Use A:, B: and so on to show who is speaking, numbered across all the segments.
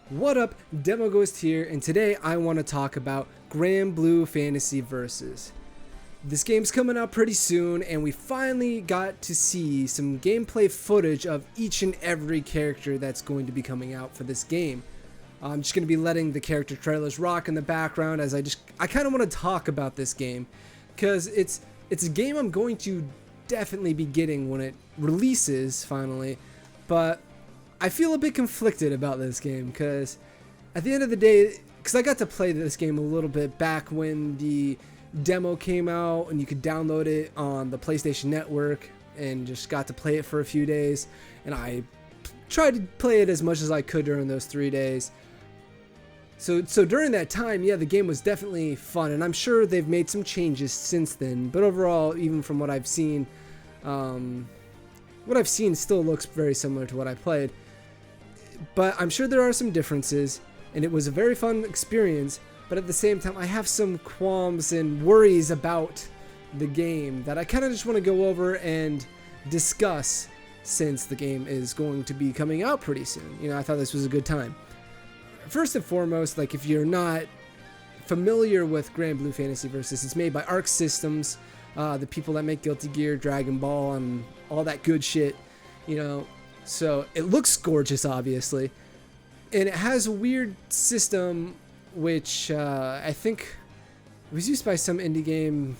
A: What up, Demoghost here, and today I want to talk about Granblue Fantasy Versus. This game's coming out pretty soon, and we finally got to see some gameplay footage of each and every character that's going to be coming out for this game. I'm just going to be letting the character trailers rock in the background as I kind of want to talk about this game, because it's a game I'm going to definitely be getting when it releases finally, but I feel a bit conflicted about this game because at the end of the day, because I got to play this game a little bit back when the demo came out and you could download it on the PlayStation Network and just got to play it for a few days, and I tried to play it as much as I could during those 3 days. So during that time, yeah, the game was definitely fun, and I'm sure they've made some changes since then, but overall, even from what I've seen still looks very similar to what I played. But I'm sure there are some differences, and it was a very fun experience, but at the same time I have some qualms and worries about the game that I kind of just want to go over and discuss since the game is going to be coming out pretty soon. You know, I thought this was a good time. First and foremost, like, if you're not familiar with Granblue Fantasy Versus, it's made by Arc Systems, the people that make Guilty Gear, Dragon Ball, and all that good shit, you know. So it looks gorgeous, obviously, and it has a weird system which I think was used by some indie game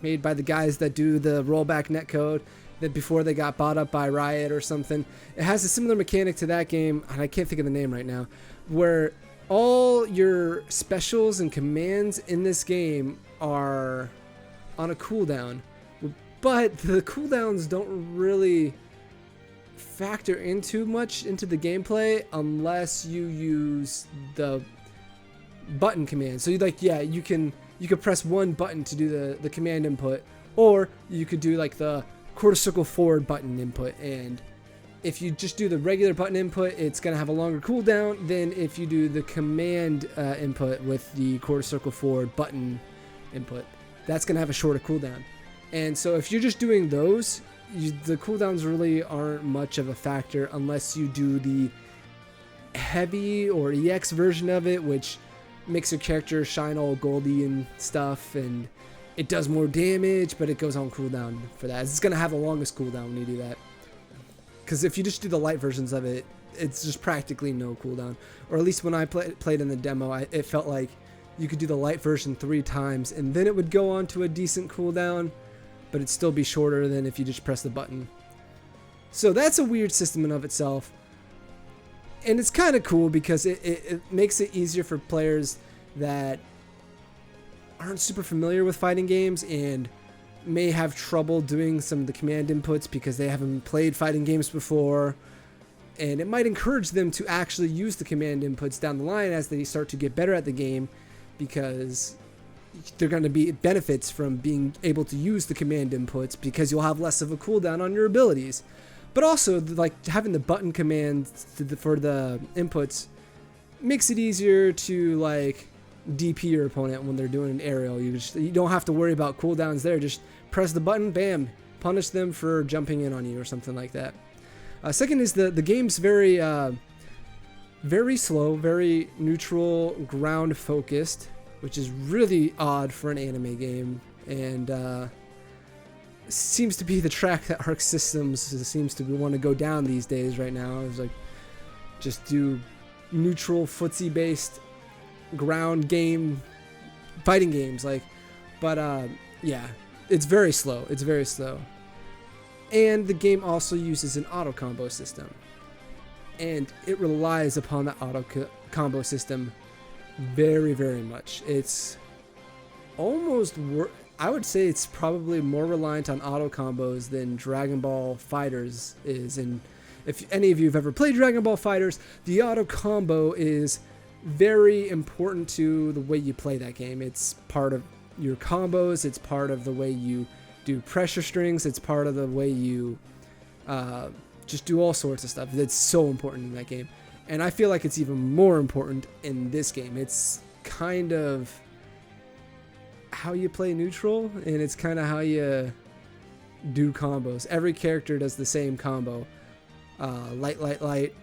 A: made by the guys that do the rollback netcode that before they got bought up by Riot or something. It has a similar mechanic to that game, and I can't think of the name right now, where all your specials and commands in this game are on a cooldown, but the cooldowns don't really factor in too much into the gameplay unless you use the button command. So you can press one button to do the command input, or you could do like the quarter circle forward button input, and if you just do the regular button input, it's going to have a longer cooldown than if you do the command input with the quarter circle forward button input. That's going to have a shorter cooldown. And so if you're just doing those, the cooldowns really aren't much of a factor unless you do the heavy or EX version of it, which makes your character shine all goldy and stuff, and it does more damage, but it goes on cooldown for that. It's going to have the longest cooldown when you do that. Because if you just do the light versions of it, it's just practically no cooldown. Or at least when I played in the demo, it felt like you could do the light version 3 times, and then it would go on to a decent cooldown, but it'd still be shorter than if you just press the button. So that's a weird system in of itself. And it's kind of cool because it makes it easier for players that aren't super familiar with fighting games and may have trouble doing some of the command inputs because they haven't played fighting games before. And it might encourage them to actually use the command inputs down the line as they start to get better at the game, because they're going to be benefits from being able to use the command inputs because you'll have less of a cooldown on your abilities. But also, like, having the button commands for the inputs makes it easier to, like, DP your opponent when they're doing an aerial. You don't have to worry about cooldowns there. Just press the button, bam, punish them for jumping in on you or something like that. Second is the game's very slow, very neutral, ground focused, which is really odd for an anime game, and seems to be the track that Arc Systems seems to want to go down these days right now. It's like, just do neutral footsie based ground game fighting games, like. But yeah, it's very slow. And the game also uses an auto combo system, and it relies upon the auto combo system very, very much. It's almost I would say it's probably more reliant on auto combos than Dragon Ball FighterZ is. And if any of you have ever played Dragon Ball FighterZ, the auto combo is very important to the way you play that game. It's part of your combos, it's part of the way you do pressure strings, it's part of the way you just do all sorts of stuff. That's so important in that game. And I feel like it's even more important in this game. It's kind of how you play neutral, and it's kind of how you do combos. Every character does the same combo. Light,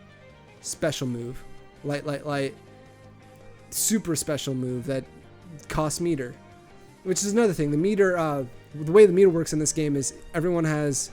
A: special move. light, super special move that costs meter. Which is another thing. The meter, the way the meter works in this game is everyone has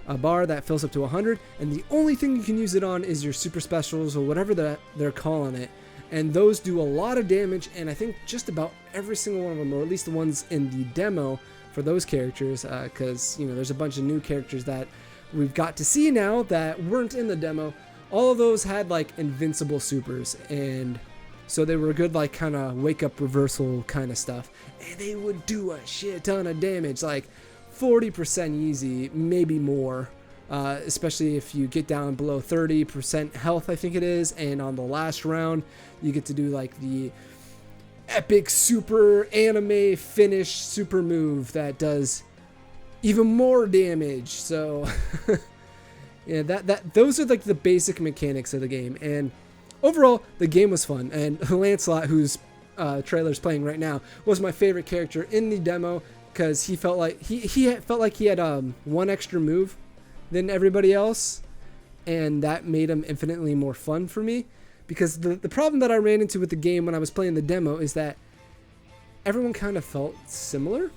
A: a bar that fills up to 100, and the only thing you can use it on is your super specials or whatever they're calling it. And those do a lot of damage, and I think just about every single one of them, or at least the ones in the demo for those characters, because there's a bunch of new characters that we've got to see now that weren't in the demo. All of those had like invincible supers, and so they were good like kind of wake up reversal kind of stuff, and they would do a shit ton of damage, like 40% easy, maybe more. Especially if you get down below 30% health, I think it is, and on the last round you get to do like the epic super anime finish super move that does even more damage. So yeah, those are like the basic mechanics of the game, and overall the game was fun. And Lancelot, whose trailer's playing right now, was my favorite character in the demo because he felt like he felt like he had one extra move than everybody else, and that made him infinitely more fun for me. Because the problem that I ran into with the game when I was playing the demo is that everyone kind of felt similar.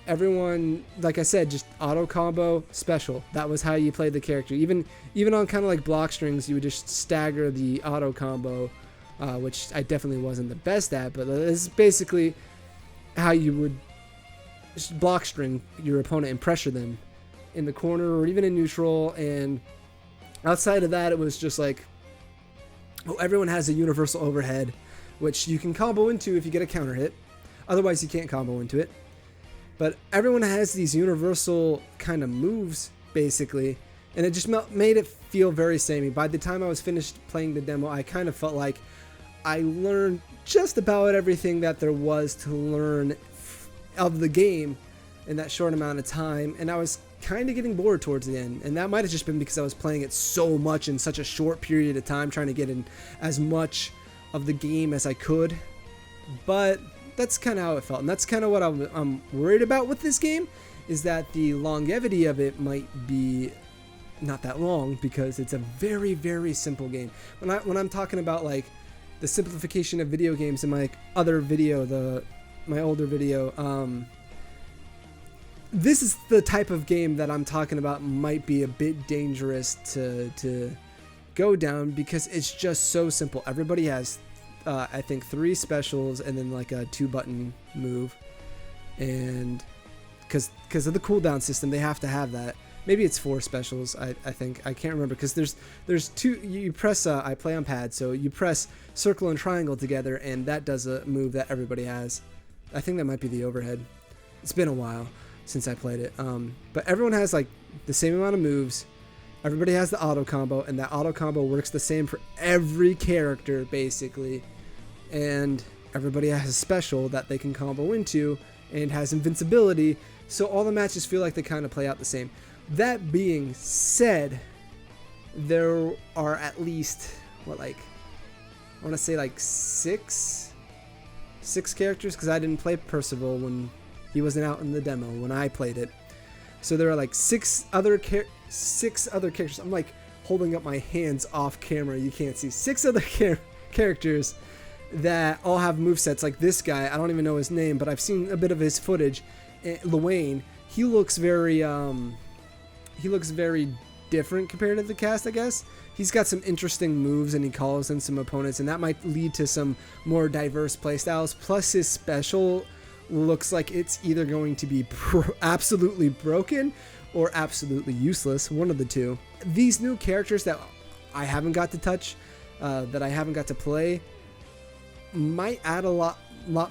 A: Everyone, like I said, just auto combo special. That was how you played the character. Even on kind of like block strings, you would just stagger the auto combo, which I definitely wasn't the best at, but this is basically how you would just block string your opponent and pressure them in the corner or even in neutral. And outside of that, it was just like, everyone has a universal overhead, which you can combo into if you get a counter hit. Otherwise, you can't combo into it. But everyone has these universal kind of moves, basically, and it just made it feel very samey. By the time I was finished playing the demo, I kind of felt like I learned just about everything that there was to learn of the game in that short amount of time, and I was kind of getting bored towards the end. And that might have just been because I was playing it so much in such a short period of time, trying to get in as much of the game as I could. But that's kind of how it felt, and that's kind of what I'm worried about with this game, is that the longevity of it might be not that long, because it's a very, very simple game. When I'm talking about like the simplification of video games in my other video, my older video, this is the type of game that I'm talking about might be a bit dangerous to go down, because it's just so simple. Everybody has I think 3 specials and then like a 2-button move, and because of the cooldown system they have to have that. Maybe it's 4 specials, I think. I can't remember, because there's 2. You press I play on pad, so you press circle and triangle together, and that does a move that everybody has. I think that might be the overhead. It's been a while since I played it, but everyone has like the same amount of moves. Everybody has the auto combo, and that auto combo works the same for every character basically, and everybody has a special that they can combo into and has invincibility, so all the matches feel like they kind of play out the same. That being said, there are at least I want to say like six characters, because I didn't play Percival when he wasn't out in the demo when I played it. So there are like 6 other characters. I'm like holding up my hands off camera. You can't see. 6 other characters that all have movesets. Like this guy, I don't even know his name, but I've seen a bit of his footage. Luane, he looks very different compared to the cast, I guess. He's got some interesting moves, and he calls in some opponents, and that might lead to some more diverse playstyles. Plus, his special looks like it's either going to be absolutely broken or absolutely useless, one of the two. These new characters that I haven't got to touch, that I haven't got to play, might add a lot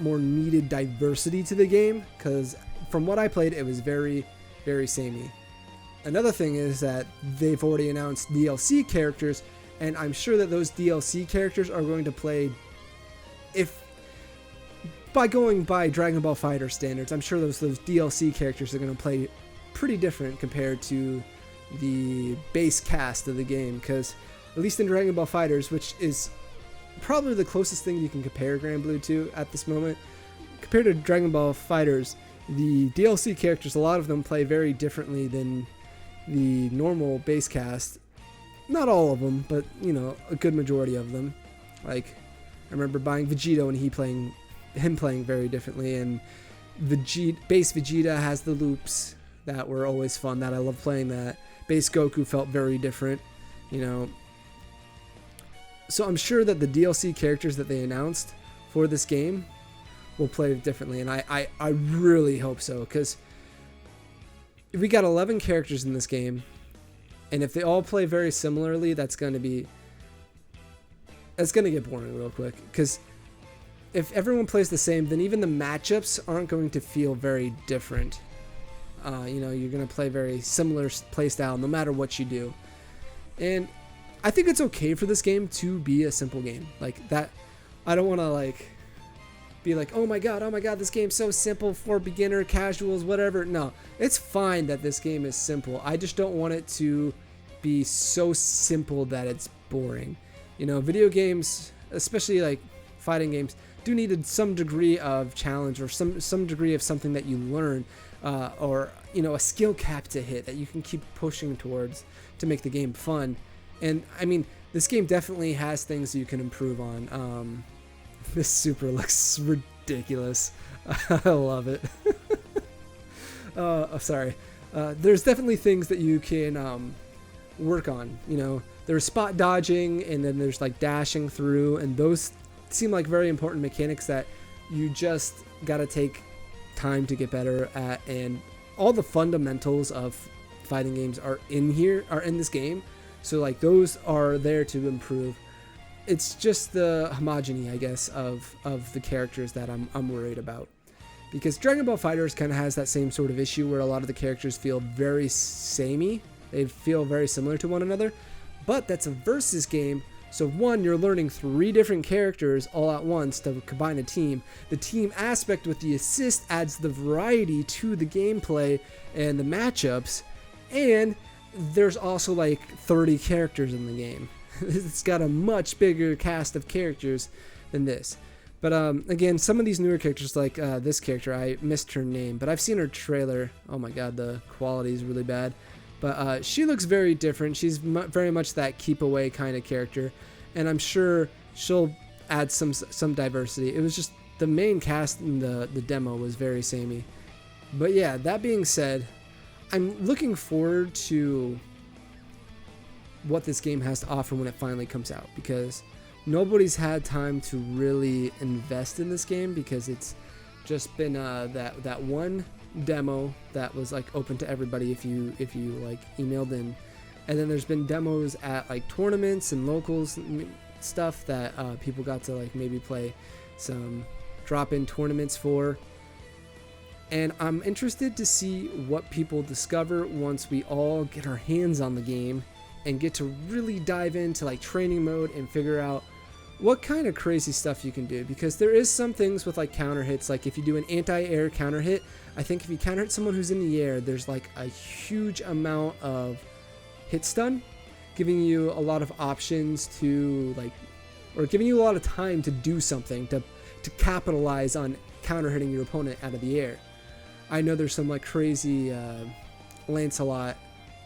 A: more needed diversity to the game, because from what I played, it was very, very samey. Another thing is that they've already announced DLC characters, and I'm sure that those DLC characters are going to play, by going by Dragon Ball FighterZ standards, I'm sure those DLC characters are going to play pretty different compared to the base cast of the game, because at least in Dragon Ball FighterZ, which is probably the closest thing you can compare Granblue to at this moment, compared to Dragon Ball FighterZ, the DLC characters, a lot of them play very differently than the normal base cast. Not all of them, but a good majority of them. Like, I remember buying Vegito and him playing very differently, and base Vegeta has the loops that were always fun, that I love playing that. Base Goku felt very different, So I'm sure that the DLC characters that they announced for this game will play differently, and I really hope so, because we got 11 characters in this game, and if they all play very similarly, that's going to get boring real quick, because if everyone plays the same, then even the matchups aren't going to feel very different. You're going to play very similar playstyle no matter what you do. And I think it's okay for this game to be a simple game. Like that, I don't want to be like, oh my god, this game's so simple for beginner, casuals, whatever. No, it's fine that this game is simple. I just don't want it to be so simple that it's boring. Video games, especially like fighting games, do need some degree of challenge or some degree of something that you learn, or a skill cap to hit that you can keep pushing towards to make the game fun. And I mean, this game definitely has things you can improve on. This super looks ridiculous. I love it. Sorry. There's definitely things that you can work on. There's spot dodging, and then there's like dashing through, and those seem like very important mechanics that you just gotta take time to get better at. And all the fundamentals of fighting games are in this game, so like those are there to improve. It's just the homogeny, I guess, of the characters that I'm worried about, because Dragon Ball FighterZ kind of has that same sort of issue where a lot of the characters feel very samey. They feel very similar to one another, but that's a versus game. So one, you're learning 3 different characters all at once to combine a team. The team aspect with the assist adds the variety to the gameplay and the matchups. And there's also like 30 characters in the game. It's got a much bigger cast of characters than this. But again, some of these newer characters, like this character, I missed her name, but I've seen her trailer. Oh my god, the quality is really bad. But she looks very different. She's very much that keep away kind of character, and I'm sure she'll add some diversity. It was just the main cast in the demo was very samey. But yeah, that being said, I'm looking forward to what this game has to offer when it finally comes out, because nobody's had time to really invest in this game, because it's just been that one demo that was like open to everybody if you like emailed in, and then there's been demos at like tournaments and locals stuff that people got to like maybe play some drop-in tournaments for. And I'm interested to see what people discover once we all get our hands on the game and get to really dive into like training mode and figure out what kind of crazy stuff you can do, because there is some things with like counter hits. Like if you do an anti-air counter hit, I think if you counter hit someone who's in the air, there's like a huge amount of hit stun, giving you a lot of options to like, or giving you a lot of time to do something to capitalize on counter hitting your opponent out of the air. I know there's some like crazy Lancelot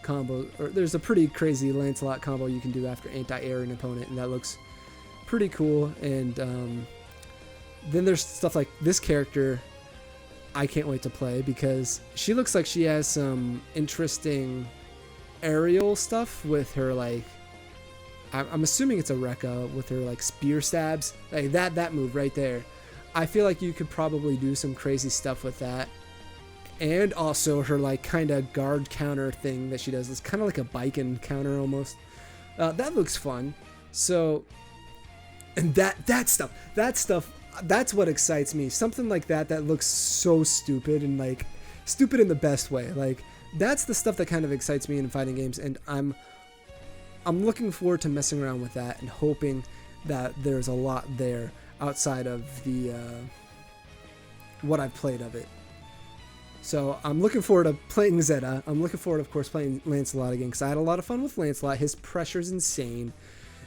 A: combo, or there's a pretty crazy Lancelot combo you can do after anti-air an opponent, and that looks pretty cool. And then there's stuff like this character I can't wait to play, because she looks like she has some interesting aerial stuff with her, like I'm assuming it's a Rekka with her like spear stabs, like that move right there. I feel like you could probably do some crazy stuff with that. And also her like kind of guard counter thing that she does. It's kind of like a Baiken counter almost. That looks fun. So, and that stuff, that's what excites me. Something like that looks so stupid, and like stupid in the best way. Like that's the stuff that kind of excites me in fighting games, and I'm looking forward to messing around with that and hoping that there's a lot there outside of the what I've played of it. So I'm looking forward to playing Zeta. I'm looking forward, of course, playing Lancelot again, because I had a lot of fun with Lancelot. His pressure's insane.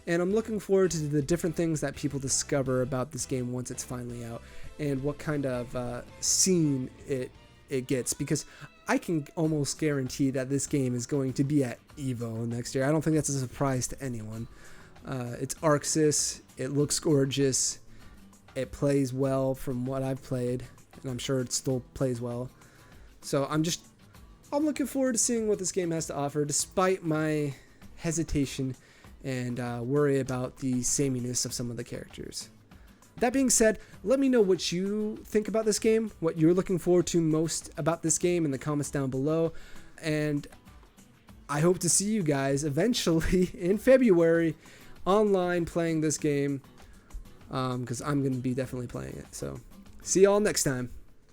A: And I'm looking forward to the different things that people discover about this game once it's finally out, and what kind of scene it gets. Because I can almost guarantee that this game is going to be at EVO next year. I don't think that's a surprise to anyone. It's Arxis. It looks gorgeous. It plays well from what I've played, and I'm sure it still plays well. So I'm looking forward to seeing what this game has to offer, despite my hesitation and worry about the sameness of some of the characters. That being said, let me know what you think about this game, what you're looking forward to most about this game in the comments down below. And I hope to see you guys eventually in February online playing this game, because I'm going to be definitely playing it. So see y'all next time.